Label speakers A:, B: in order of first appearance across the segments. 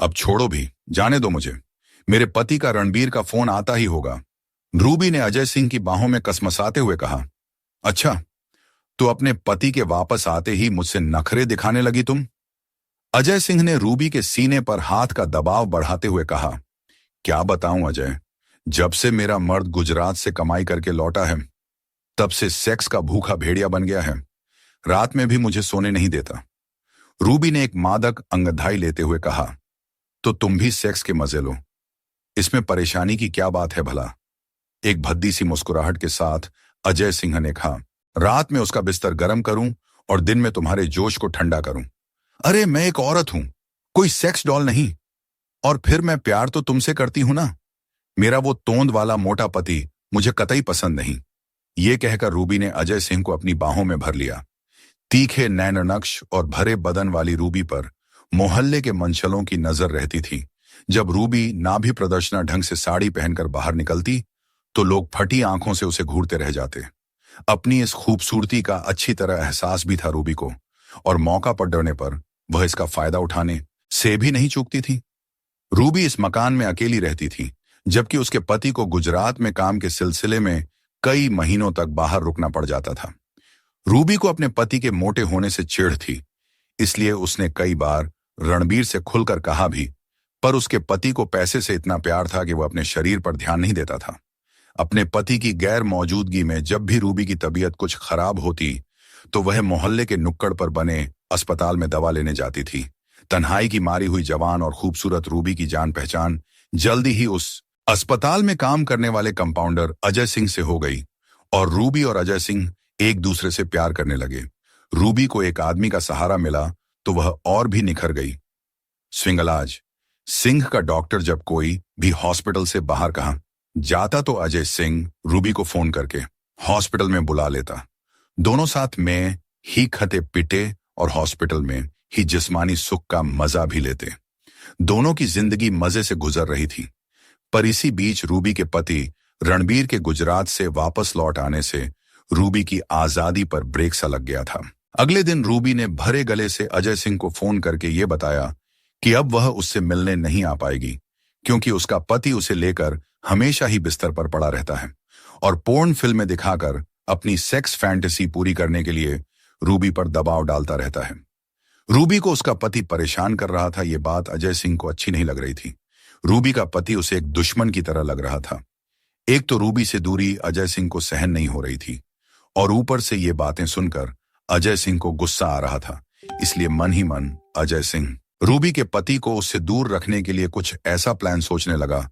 A: अब छोड़ो भी, जाने दो मुझे। मेरे पति का रणबीर का फोन आता ही होगा। रूबी ने अजय सिंह की बाहों में कसमसाते हुए कहा। अच्छा, तो अपने पति के वापस आते ही मुझसे नखरे दिखाने लगी तुम? अजय सिंह ने रूबी के सीने पर हाथ का दबाव बढ़ाते हुए कहा। क्या बताऊं अजय, जब से मेरा मर्द गुजरात से कमाई करके लौटा है, तब से सेक्स का भूखा भेड़िया बन गया है। रात में भी मुझे सोने नहीं देता। रूबी ने एक मादक अंगड़ाई लेते हुए कहा। तो तुम भी सेक्स के मजे लो, इसमें परेशानी की क्या बात है भला? एक भद्दी सी मुस्कुराहट के साथ अजय सिंह ने कहा। रात में उसका बिस्तर गर्म करूं और दिन में तुम्हारे जोश को ठंडा करूं। अरे मैं एक औरत हूं, कोई सेक्स डॉल नहीं। और फिर मैं प्यार तो तुमसे करती हूं ना। मेरा वो तोंद वाला मोटा पति मुझे कतई पसंद नहीं। ये कहकर रूबी ने अजय सिंह को अपनी बाहों में भर लिया। तीखे नैननक्श और भरे बदन वाली रूबी पर मोहल्ले के मंचलों की नजर रहती थी। जब रूबी नाभि प्रदर्शना ढंग से साड़ी पहनकर बाहर निकलती तो लोग फटी आंखों से उसे घूरते रह जाते। अपनी इस खूबसूरती का अच्छी तरह एहसास भी था रूबी को, और मौका पर डरने पर वह इसका फायदा उठाने से भी नहीं चूकती थी। रूबी इस मकान में अकेली रहती थी, जबकि उसके पति को गुजरात में काम के सिलसिले में कई महीनों तक बाहर रुकना पड़ जाता था। रूबी को अपने पति के मोटे होने से चिढ़ थी, इसलिए उसने कई बार रणबीर से खुलकर कहा भी, पर उसके पति को पैसे से इतना प्यार था कि वह अपने शरीर पर ध्यान नहीं देता था। अपने पति की गैर मौजूदगी में जब भी रूबी की तबीयत कुछ खराब होती तो वह मोहल्ले के नुक्कड़ पर बने अस्पताल में दवा लेने जाती थी। तन्हाई की मारी हुई जवान और खूबसूरत रूबी की जान पहचान जल्दी ही उस अस्पताल में काम करने वाले कंपाउंडर अजय सिंह से हो गई, और रूबी और अजय सिंह एक दूसरे से प्यार करने लगे। रूबी को एक आदमी का सहारा मिला तो वह और भी निखर गई। स्विंगलाज सिंह का डॉक्टर जब कोई भी हॉस्पिटल से बाहर कहा जाता तो अजय सिंह रूबी को फोन करके हॉस्पिटल में बुला लेता। दोनों साथ में ही खते पिटे और हॉस्पिटल में ही जिस्मानी सुख का मजा भी लेते। दोनों की जिंदगी मजे से गुजर रही थी। पर इसी बीच रूबी के पति रणबीर के गुजरात से वापस लौट आने से रूबी की आजादी पर ब्रेक सा लग गया था। अगले दिन रूबी ने भरे गले से अजय सिंह को फोन करके ये बताया कि अब वह उससे मिलने नहीं आ पाएगी, क्योंकि उसका पति उसे लेकर हमेशा ही बिस्तर पर पड़ा रहता है और पोर्न फिल्में दिखाकर अपनी सेक्स फैंटेसी पूरी करने के लिए रूबी पर दबाव डालता रहता है। रूबी को उसका पति परेशान कर रहा था, ये बात अजय सिंह को अच्छी नहीं लग रही थी। रूबी का पति उसे एक दुश्मन की तरह लग रहा था। एक तो रूबी से दूरी अजय सिंह को सहन नहीं हो रही थी, और ऊपर से ये बातें सुनकर अजय सिंह को गुस्सा आ रहा था। इसलिए मन ही मन अजय सिंह रूबी के पति को उससे दूर रखने के लिए कुछ ऐसा प्लान सोचने लगा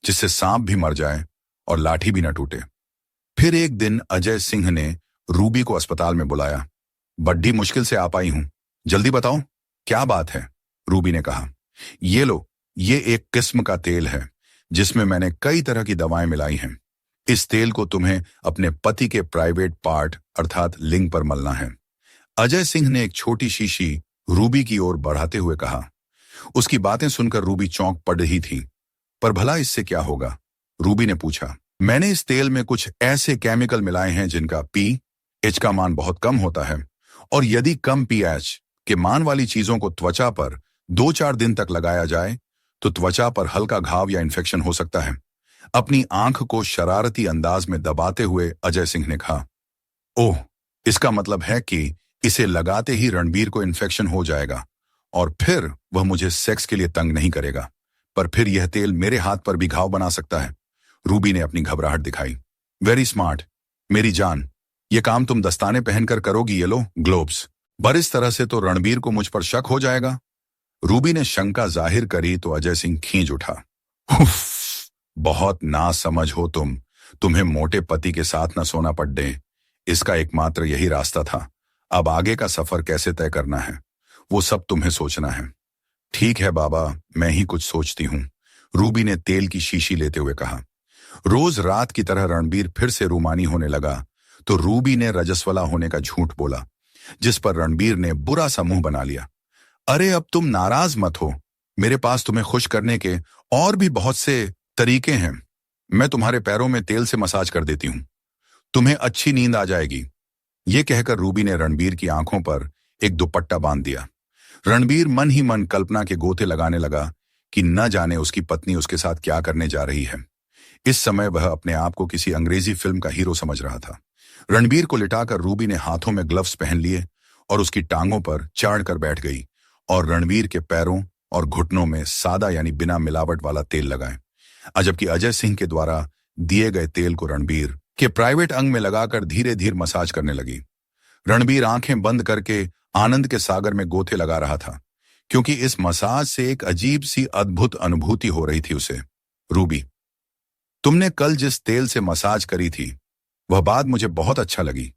A: जिससे सांप भी मर जाए और लाठी भी न टूटे। फिर एक दिन अजय सिंह ने रूबी को अस्पताल में बुलाया। बड़ी मुश्किल से आ पाई हूं, जल्दी बताओ क्या बात है? रूबी ने कहा। ये लो, ये एक किस्म का तेल है जिसमें मैंने कई तरह की दवाएं मिलाई हैं। इस तेल को तुम्हें अपने पति के प्राइवेट पार्ट अर्थात लिंग पर मलना है। अजय सिंह ने एक छोटी शीशी रूबी की ओर बढ़ाते हुए कहा। उसकी बातें सुनकर रूबी चौंक पड़ रही थी। पर भला इससे क्या होगा? रूबी ने पूछा। मैंने इस तेल में कुछ ऐसे केमिकल मिलाए हैं जिनका पीएच का मान बहुत कम होता है, और यदि कम पीएच के मान वाली चीजों को त्वचा पर 2-4 दिन तक लगाया जाए तो त्वचा पर हल्का घाव या इन्फेक्शन हो सकता है। अपनी आंख को शरारती अंदाज में दबाते हुए अजय सिंह ने कहा। ओह, इसका मतलब है कि इसे लगाते ही रणबीर को इन्फेक्शन हो जाएगा और फिर वह मुझे सेक्स के लिए तंग नहीं करेगा, पर फिर यह तेल मेरे हाथ पर भी घाव बना सकता है। रूबी ने अपनी घबराहट दिखाई। वेरी स्मार्ट मेरी जान, ये काम तुम दस्ताने पहनकर करोगी, ये लो ग्लोव्स। पर इस तरह से तो रणबीर को मुझ पर शक हो जाएगा। रूबी ने शंका जाहिर करी तो अजय सिंह खींच उठा। उफ, बहुत नासमझ हो तुम। तुम्हें मोटे पति के साथ न सोना पड़े, इसका एकमात्र यही रास्ता था। अब आगे का सफर कैसे तय करना है वो सब तुम्हें सोचना है। ठीक है बाबा, मैं ही कुछ सोचती हूँ, रूबी ने तेल की शीशी लेते हुए कहा। रोज रात की तरह रणबीर फिर से रूमानी होने लगा तो रूबी ने रजस्वला होने का झूठ बोला, जिस पर रणबीर ने बुरा सा मुंह बना लिया। अरे अब तुम नाराज मत हो, मेरे पास तुम्हें खुश करने के और भी बहुत से तरीके हैं। मैं तुम्हारे पैरों में तेल से मसाज कर देती हूँ, तुम्हें अच्छी नींद आ जाएगी। ये कहकर रूबी ने रणबीर की आंखों पर एक दुपट्टा बांध दिया। रणबीर मन ही मन कल्पना के गोते लगाने लगा कि न जाने उसकी पत्नी उसके साथ क्या करने जा रही है। इस समय वह अपने आप को किसी अंग्रेजी फिल्म का हीरो समझ रहा था। रणबीर को लिटाकर रूबी ने हाथों में ग्लव्स पहन लिए और उसकी टांगों पर चढ़कर बैठ गई और रणबीर के पैरों और घुटनों में सादा यानी बिना मिलावट वाला तेल लगाए। जबकि अजय सिंह के द्वारा दिए गए तेल को रणबीर के प्राइवेट अंग में लगाकर धीरे धीरे मसाज करने लगी। रणबीर आंखें बंद करके आनंद के सागर में गोते लगा रहा था, क्योंकि इस मसाज से एक अजीब सी अद्भुत अनुभूति हो रही थी उसे। रूबी, तुमने कल जिस तेल से मसाज करी थी वह बात मुझे बहुत अच्छा लगी।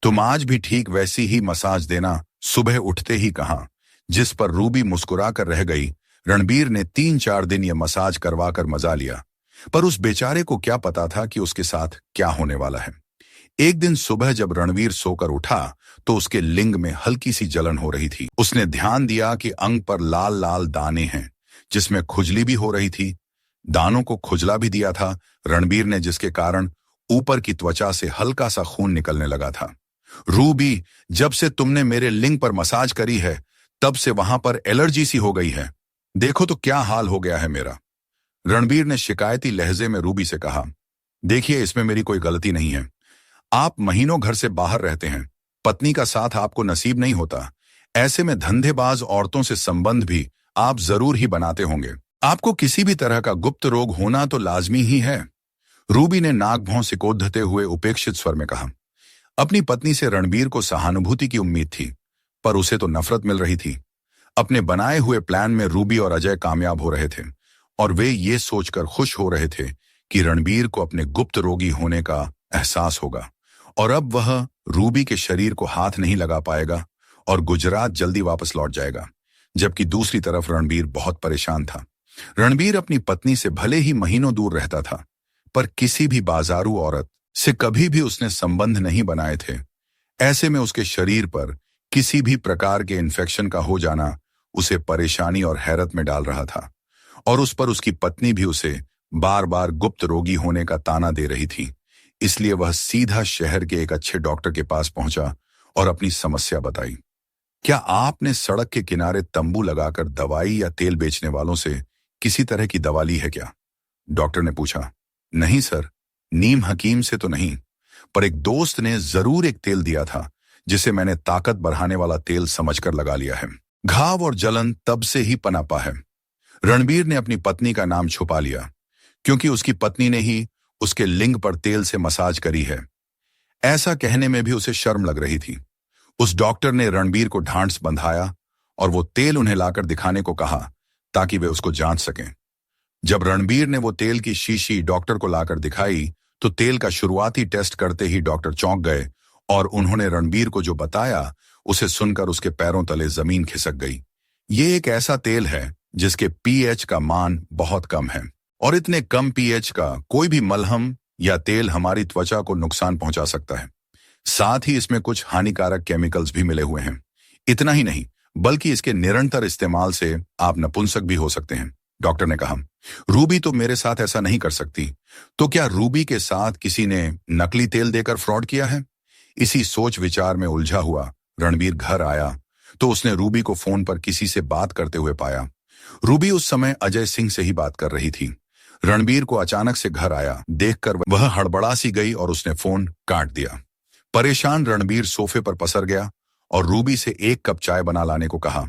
A: तुम आज भी ठीक वैसी ही मसाज देना, सुबह उठते ही कहा। जिस पर रूबी मुस्कुराकर रह गई। रणबीर ने 3-4 दिन यह मसाज करवाकर मजा लिया, पर उस बेचारे को क्या पता था कि उसके साथ क्या होने वाला है। एक दिन सुबह जब रणवीर सोकर उठा तो उसके लिंग में हल्की सी जलन हो रही थी। उसने ध्यान दिया कि अंग पर लाल लाल दाने हैं, जिसमें खुजली भी हो रही थी। दानों को खुजला भी दिया था रणबीर ने, जिसके कारण ऊपर की त्वचा से हल्का सा खून निकलने लगा था। रूबी, जब से तुमने मेरे लिंग पर मसाज करी है तब से वहां पर एलर्जी सी हो गई है। देखो तो क्या हाल हो गया है मेरा। रणबीर ने शिकायती लहजे में रूबी से कहा, देखिए इसमें मेरी कोई गलती नहीं है। आप महीनों घर से बाहर रहते हैं, पत्नी का साथ आपको नसीब नहीं होता। ऐसे में धंधेबाज औरतों से संबंध भी आप जरूर ही बनाते होंगे। आपको किसी भी तरह का गुप्त रोग होना तो लाजमी ही है। रूबी ने नाक भौं सिकोड़ते हुए उपेक्षित स्वर में कहा। अपनी पत्नी से रणबीर को सहानुभूति की उम्मीद थी, पर उसे तो नफरत मिल रही थी। अपने बनाए हुए प्लान में रूबी और अजय कामयाब हो रहे थे और वे ये सोचकर खुश हो रहे थे कि रणबीर को अपने गुप्त रोगी होने का एहसास होगा और अब वह रूबी के शरीर को हाथ नहीं लगा पाएगा और गुजरात जल्दी वापस लौट जाएगा। जबकि दूसरी तरफ रणबीर बहुत परेशान था। रणबीर अपनी पत्नी से भले ही महीनों दूर रहता था, पर किसी भी बाजारू औरत से कभी भी उसने संबंध नहीं बनाए थे। ऐसे में उसके शरीर पर किसी भी प्रकार के इन्फेक्शन का हो जाना उसे परेशानी और हैरत में डाल रहा था और उस पर उसकी पत्नी भी उसे बार बार गुप्त रोगी होने का ताना दे रही थी। इसलिए वह सीधा शहर के एक अच्छे डॉक्टर के पास पहुंचा और अपनी समस्या बताई। क्या आपने सड़क के किनारे तंबू लगाकर दवाई या तेल बेचने वालों से किसी तरह की दवा ली है क्या? डॉक्टर ने पूछा। नहीं सर, नीम हकीम से तो नहीं, पर एक दोस्त ने जरूर एक तेल दिया था जिसे मैंने ताकत बढ़ाने वाला तेल समझकर लगा लिया है। घाव और जलन तब से ही पनपा है। रणबीर ने अपनी पत्नी का नाम छुपा लिया, क्योंकि उसकी पत्नी ने ही उसके लिंग पर तेल से मसाज करी है। ऐसा कहने में भी उसे शर्म लग रही थी। उस डॉक्टर ने रणबीर को ढांढस बंधाया और वो तेल उन्हें लाकर दिखाने को कहा ताकि वे उसको जांच सकें। जब रणबीर ने वो तेल की शीशी डॉक्टर को लाकर दिखाई तो तेल का शुरुआती टेस्ट करते ही डॉक्टर चौंक गए और उन्होंने रणबीर को जो बताया उसे सुनकर उसके पैरों तले जमीन खिसक गई। ये एक ऐसा तेल है जिसके पीएच का मान बहुत कम है और इतने कम पीएच का कोई भी मलहम या तेल हमारी त्वचा को नुकसान पहुंचा सकता है। साथ ही इसमें कुछ हानिकारक केमिकल्स भी मिले हुए हैं। इतना ही नहीं, बल्कि इसके निरंतर इस्तेमाल से आप नपुंसक भी हो सकते हैं, डॉक्टर ने कहा। रूबी तो मेरे साथ ऐसा नहीं कर सकती, तो क्या रूबी के साथ किसी ने नकली तेल देकर फ्रॉड किया है? इसी सोच विचार में उलझा हुआ रणबीर घर आया तो उसने रूबी को फोन पर किसी से बात करते हुए पाया। रूबी उस समय अजय सिंह से ही बात कर रही थी। रणबीर को अचानक से घर आया देखकर वह हड़बड़ा सी गई और उसने फोन काट दिया। परेशान रणबीर सोफे पर पसर गया और रूबी से 1 कप चाय बना लाने को कहा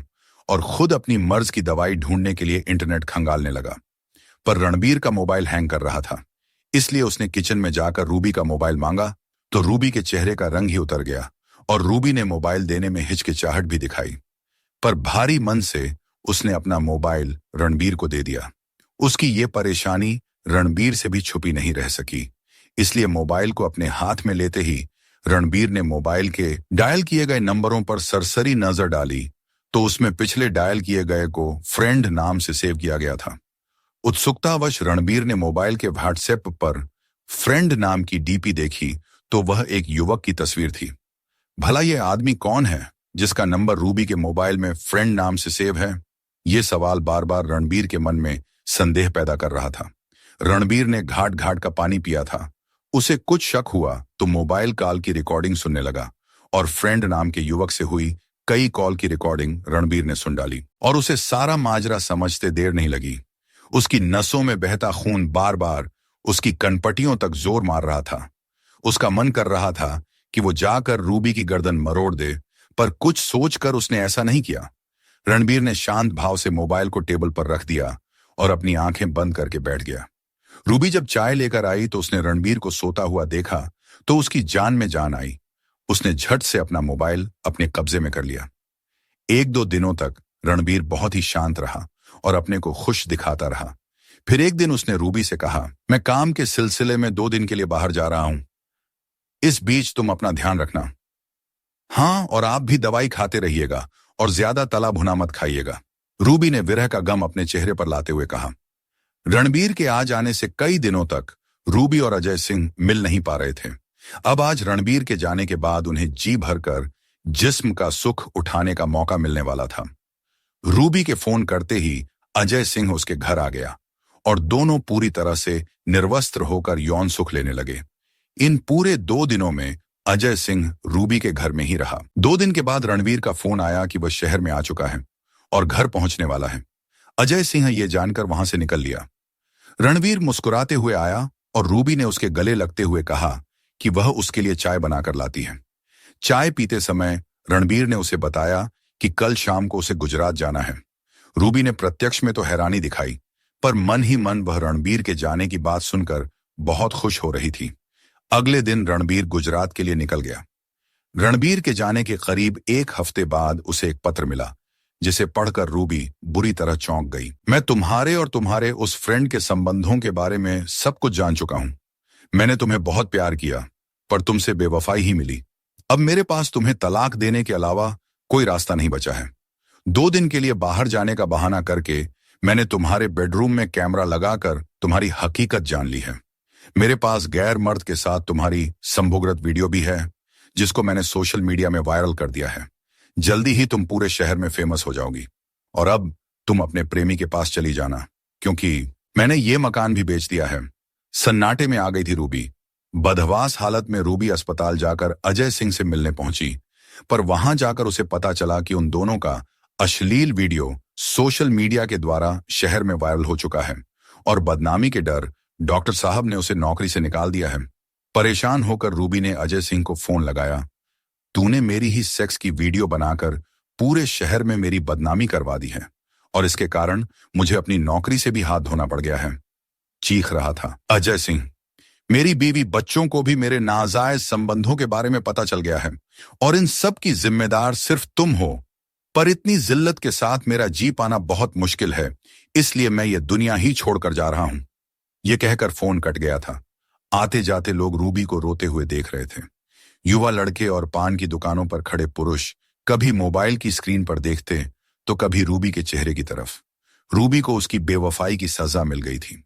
A: और खुद अपनी मर्ज की दवाई ढूंढने के लिए इंटरनेट खंगालने लगा। पर रणबीर का मोबाइल हैंग कर रहा था, इसलिए उसने किचन में जाकर रूबी का मोबाइल मांगा तो रूबी के चेहरे का रंग ही उतर गया और रूबी ने मोबाइल देने में हिचकिचाहट भी दिखाई, पर भारी मन से उसने अपना मोबाइल रणबीर को दे दिया। उसकी ये परेशानी रणबीर से भी छुपी नहीं रह सकी, इसलिए मोबाइल को अपने हाथ में लेते ही रणबीर ने मोबाइल के डायल किए गए नंबरों पर सरसरी नजर डाली तो उसमें पिछले डायल किए गए को फ्रेंड नाम से सेव किया गया था। उत्सुकतावश रणबीर ने मोबाइल के व्हाट्सएप पर फ्रेंड नाम की डीपी देखी तो वह एक युवक की तस्वीर थी। भला यह आदमी कौन है जिसका नंबर रूबी के मोबाइल में फ्रेंड नाम से सेव है? ये सवाल बार बार रणबीर के मन में संदेह पैदा कर रहा था। रणबीर ने घाट घाट का पानी पिया था। उसे कुछ शक हुआ तो मोबाइल कॉल की रिकॉर्डिंग सुनने लगा और फ्रेंड नाम के युवक से हुई कई कॉल की रिकॉर्डिंग रणबीर ने सुन डाली और उसे सारा माजरा समझते देर नहीं लगी। उसकी नसों में बहता खून बार बार उसकी कनपटियों तक जोर मार रहा था। उसका मन कर रहा था कि वो जाकर रूबी की गर्दन मरोड़ दे, पर कुछ सोचकर उसने ऐसा नहीं किया। रणबीर ने शांत भाव से मोबाइल को टेबल पर रख दिया और अपनी आंखें बंद करके बैठ गया। रूबी जब चाय लेकर आई तो उसने रणबीर को सोता हुआ देखा तो उसकी जान में जान आई। उसने झट से अपना मोबाइल अपने कब्जे में कर लिया। एक दो दिनों तक रणबीर बहुत ही शांत रहा और अपने को खुश दिखाता रहा। फिर एक दिन उसने रूबी से कहा, मैं काम के सिलसिले में 2 दिन के लिए बाहर जा रहा हूं। इस बीच तुम अपना ध्यान रखना। हाँ, और आप भी दवाई खाते रहिएगा और ज्यादा तला भुना मत खाइएगा। रूबी ने विरह का गम अपने चेहरे पर लाते हुए कहा। रणबीर के आ जाने से कई दिनों तक रूबी और अजय सिंह मिल नहीं पा रहे थे। अब आज रणबीर के जाने के बाद उन्हें जी भरकर जिस्म का सुख उठाने का मौका मिलने वाला था। रूबी के फोन करते ही अजय सिंह उसके घर आ गया और दोनों पूरी तरह से निर्वस्त्र होकर यौन सुख लेने लगे। इन पूरे 2 दिनों में अजय सिंह रूबी के घर में ही रहा। 2 दिन के बाद रणबीर का फोन आया कि वह शहर में आ चुका है और घर पहुंचने वाला है। अजय सिंह ये जानकर वहां से निकल लिया। रणबीर मुस्कुराते हुए आया और रूबी ने उसके गले लगते हुए कहा कि वह उसके लिए चाय बनाकर लाती है। चाय पीते समय रणबीर ने उसे बताया कि कल शाम को उसे गुजरात जाना है। रूबी ने प्रत्यक्ष में तो हैरानी दिखाई, पर मन ही मन वह रणबीर के जाने की बात सुनकर बहुत खुश हो रही थी। अगले दिन रणबीर गुजरात के लिए निकल गया। रणबीर के जाने के करीब 1 हफ्ते बाद उसे एक पत्र मिला, जिसे पढ़कर रूबी बुरी तरह चौंक गई। मैं तुम्हारे और तुम्हारे उस फ्रेंड के संबंधों के बारे में सब कुछ जान चुका हूं। मैंने तुम्हें बहुत प्यार किया, पर तुमसे बेवफाई ही मिली। अब मेरे पास तुम्हें तलाक देने के अलावा कोई रास्ता नहीं बचा है। 2 दिन के लिए बाहर जाने का बहाना करके मैंने तुम्हारे बेडरूम में कैमरा लगाकर तुम्हारी हकीकत जान ली है। मेरे पास गैर मर्द के साथ तुम्हारी संभोगरत वीडियो भी है, जिसको मैंने सोशल मीडिया में वायरल कर दिया है। जल्दी ही तुम पूरे शहर में फेमस हो जाओगी और अब तुम अपने प्रेमी के पास चली जाना, क्योंकि मैंने ये मकान भी बेच दिया है। सन्नाटे में आ गई थी रूबी। बदहवास हालत में रूबी अस्पताल जाकर अजय सिंह से मिलने पहुंची, पर वहां जाकर उसे पता चला कि उन दोनों का अश्लील वीडियो सोशल मीडिया के द्वारा शहर में वायरल हो चुका है और बदनामी के डर डॉक्टर साहब ने उसे नौकरी से निकाल दिया है। परेशान होकर रूबी ने अजय सिंह को फोन लगाया। तूने मेरी ही सेक्स की वीडियो बनाकर पूरे शहर में मेरी बदनामी करवा दी है और इसके कारण मुझे अपनी नौकरी से भी हाथ धोना पड़ गया है, चीख रहा था अजय सिंह। मेरी बीवी, बच्चों को भी मेरे नाजायज संबंधों के बारे में पता चल गया है और इन सब की जिम्मेदार सिर्फ तुम हो। पर इतनी जिल्लत के साथ मेरा जी पाना बहुत मुश्किल है, इसलिए मैं ये दुनिया ही छोड़कर जा रहा हूं। ये कहकर फोन कट गया था। आते जाते लोग रूबी को रोते हुए देख रहे थे। युवा लड़के और पान की दुकानों पर खड़े पुरुष कभी मोबाइल की स्क्रीन पर देखते तो कभी रूबी के चेहरे की तरफ। रूबी को उसकी बेवफाई की सजा मिल गई थी।